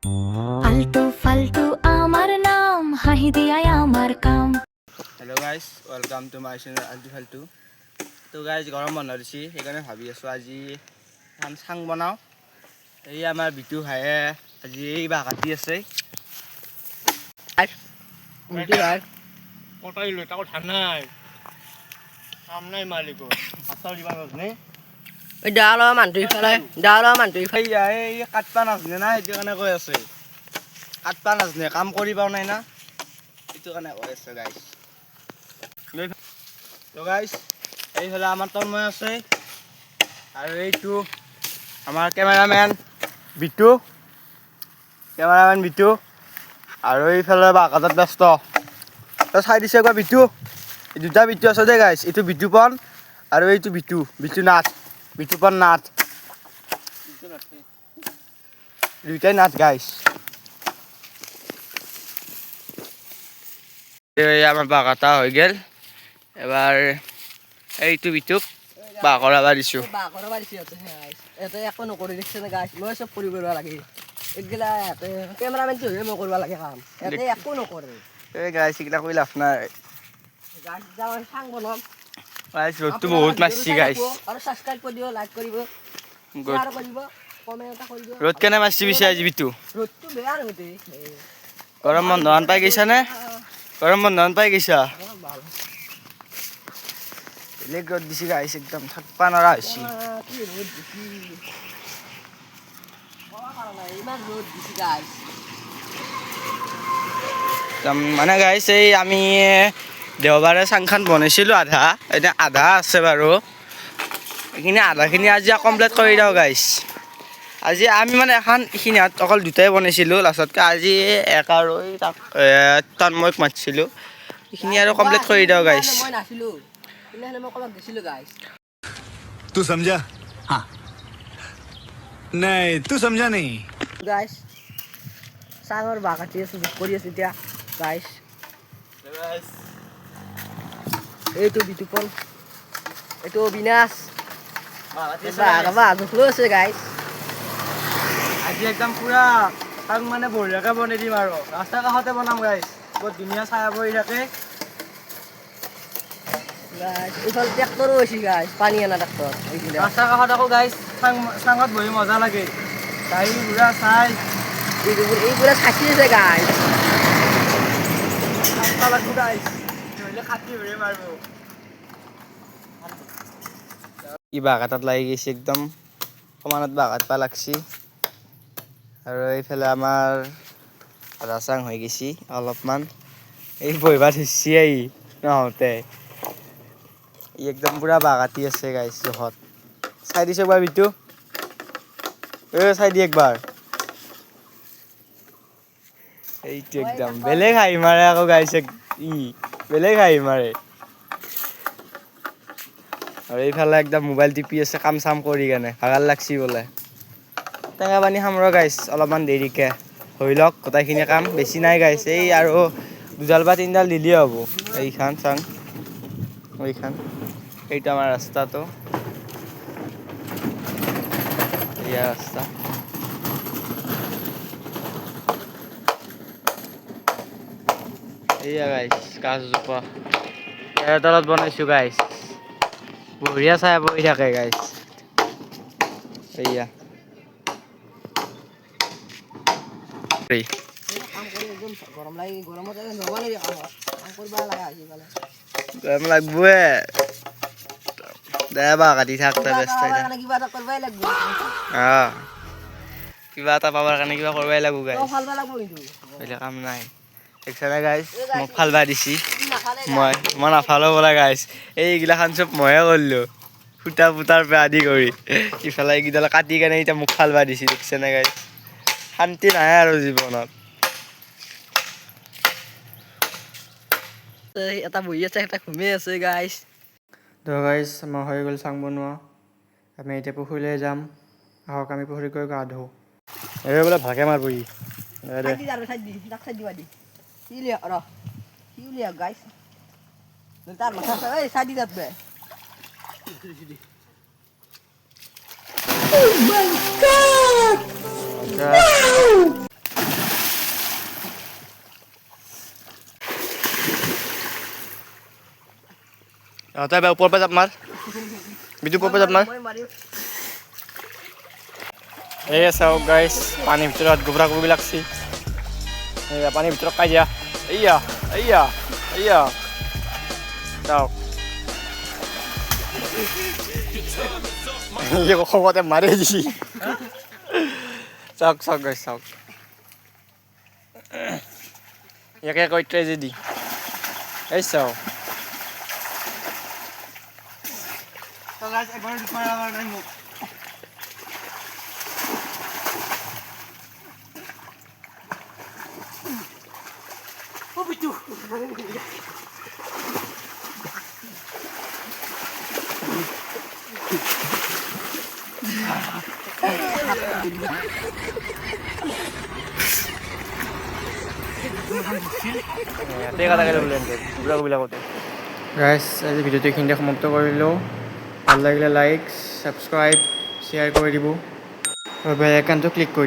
ফালতু ফালতু আমাৰ নাম হাহি দিয়াই আমাৰ কাম। Hello' guys, welcome to my channel আল্টু ফাল্টু। তো গাইজ গৰম বন্ধ দিছে, সেইকাৰণে ভাবি আছোঁ আজি এখন চাং বনাওঁ। এই আমাৰ বিটু ভাইয়ে আজি এই বাঁহ কাটি আছে। কটাই লৈ তাকো ধান নাই, কাম নাই মালিকো ভাতৰ দিবা নাজানে। এই কাটবা নাজানে না, সেইটো কাৰণে কৈ আছে কাটবা নাজানে, কাম কৰিবাও নাই না, সেইটো কাৰণে কৈ আছে গাইজ। তো গাইজ এইফালে আমাৰ তন্ময় আছে আৰু এইটো আমাৰ কেমেৰামেন বিটু আৰু এইফালে বাঁহ কাটাত ব্যস্ত। তই চাই দিছে কোৱা বিটু, এই দুটা বিটু আছে দেই গাইজ, এইটো বিটুপন আৰু এইটো বিটু নাথ, বিটুপন নাথ, দুইটাই নাথ গাইজ। আমাৰ বাঁহ কটা হৈ গ'ল, এবাৰ এইটো বিটুক বাঁহ কৰাব দিছোঁ। একো নকৰি দেখছে নে গাইছ, মই চব কৰিব লাগে এইগিলা কেমেৰামেনটো হৈ মই কৰিব লাগে কাম, ইয়াতে একো নকৰে। এই গাইজ এইগিলা কৰি লাভ নাই গাইছ যাওঁ চাং বনাম। গাইজ ৰ'দটো বহুত মাৰছি গাইজ, আৰু ছাবস্ক্ৰাইব কৰি দিব, লাইক কৰিব, শ্বেয়াৰ কৰিব, কমেণ্ট এটা কৰিব। ৰ'দ কেনে মাৰছি পিছে আজি বিটু? ৰ'দটো বেয়া নহতে গৰম বন্ধন পাই গৈছা নে? গৰম বন্ধন পাই গৈছা? বেলেগ ৰ'দ দিছি গাইজ, একদম থাকবা নোৱাৰা হৈছি। কি ৰ'দ দিছি, ইমান ৰ'দ দিছি গাইছ। মানে গাইজ এই আমি দেওবাৰে চাংখান বনাইছিলোঁ আধা, এতিয়া আধা আছে বাৰু, এইখিনি আধাখিনি আজি কমপ্লিট কৰি দিওঁ গাইজ। আজি আমি মানে এইখিনি অকল দুটাই বনাইছিলোঁ, লাষ্টতকৈ আজি এক আৰু তাক তন্ময়ক মাতিছিলোঁ, এইখিনি আৰু কমপ্লিট কৰি দিওঁ গাইজ। মই নাছিলোঁ, সেইদিনাখনে মই ক'ৰবাত গৈছিলোঁ গাইছ। तू समझा? हाँ नहीं तू समझा नहीं। গাইছ চাঙৰ বাঁহ কাটি আছোঁ, বুক কৰি আছোঁ এতিয়া গাইছ। এইটো বিটুপন, এইটো অবিনাশ, বাঁহ জোখলো আছে গাইছ। আজি একদম পুৰা চাং মানে বঢ়িয়াকৈ বনাই দিম আৰু ৰাস্তাৰ কাষতে বনাম গাইজ, বহুত ধুনীয়া ছায়া পৰি থাকে। এইফালে ট্ৰেক্টৰো হৈছে গাইছ, পানী অনা ট্ৰেক্টৰ। ৰাস্তাৰ কাষত আকৌ গাইজ চাঙত বহি মজা লাগে, গাড়ী ঘোঁৰা চাই এইবোৰে চাকি আছে গাইছ। ৰাস্তা লাগব গাইজ, নহ'লে কাটি ঘূৰি মাৰিব। ই বাঁহ কাটাত লাগি গৈছে, একদম সমানত বাঁহ কাটবা লাগছি। আৰু এইফালে আমাৰ আধা চাং হৈ গৈছি অলপমান, এই বহিবা ধৰিছি নহওঁতে ই একদম পুৰা বাঁহ কাটি আছে গাইজ জোখত। চাই দিছে একবাৰ বিটু, চাই দি একবাৰ। এইটো একদম বেলেগ হাঁহি মাৰে আকৌ গাইজ, বেলেগ হাঁহি মাৰে। আৰু এইফালে একদম মোবাইল টিপি আছে কাম চাম কৰি কেনে, ভাগাৰ লাগছি বোলে। টেঙা পানী খাম ৰ গাইজ অলপমান দেৰিকৈ, হৈ লওক গোটেইখিনি কাম, বেছি নাই গাইজ, এই আৰু দুডাল বা তিনিডাল দিলেই হ'ব। এইখান চাং, এইখান, এইটো আমাৰ ৰাস্তাটো, এয়া ৰাস্তা। এইয়া গাইজ গাছজোপা, ইয়াৰ তলত বনাইছোঁ গাইজ, বঢ়িয়া ছায়া পৰি থাকে গাইজ। এইয়া কাম কৰি একদম গৰম লাগি, গৰমত যাব লাগে কামত, কাম কৰিব লগা হৈছে ইফালে। গৰম লাগবয়ে, দে বাঁহ কাটি থাক তই ব্যস্ত হৈ থাক। কিবা এটা কৰিবই লাগিব, কিবা এটা পাবৰ কাৰণে কিবা কৰিবই লাগিব গাইজ, ফালবা লাগিব কিন্তু বেলেগ কাম নাই। দেখিছানে গাইজ, মোক ফালবা দিছি, মই নাফালো বোলে গাইজ, এইগিলাখান চব ময়ে কৰিলোঁ, সূতা পুতাৰ পৰা আদি কৰি। ইফালে এইকেইডাল কাটি কেনে এতিয়া মোক ফালবা দিছি, দেখিছানে গাইজ, শান্তি নাই আৰু জীৱনত। এটা বহি আছে, এটা ঘুমি আছে গাইছ। তো গাইজ আমাৰ হৈ গ'ল চাং বনোৱা, আমি এতিয়া পুখুৰীলৈ যাম, আহক আমি পুখুৰীত গৈ গা ধোওঁ। এই বোলে ভালকৈ মাৰিব ই, তাৰ মাথা চাই দি যাত বে। তই এবাৰ ওপৰৰ পৰা জাপ মাৰ বিজু ওপৰৰ পৰা জাপ মাৰ মই মাৰিম এই চাওক গাইছ পানীৰ ভিতৰত গোবৰা গোবৰি লাগছি এয়া পানীৰ ভিতৰত কাজিয়া এয়া এয়া এয়া চাওক খবৰতে মাৰি দিছি চাওক চাওক গাইছ চাওক ইয়াকে কৈ ট্ৰেজেডি এই চাওক গাইছ আজি ভিডিঅ'টো এইখিনিতে সমাপ্ত কৰিলোঁ ভাল লাগিলে লাইক ছাবস্ক্ৰাইব শ্বেয়াৰ কৰি দিব আৰু বেল আইকনটো ক্লিক কৰি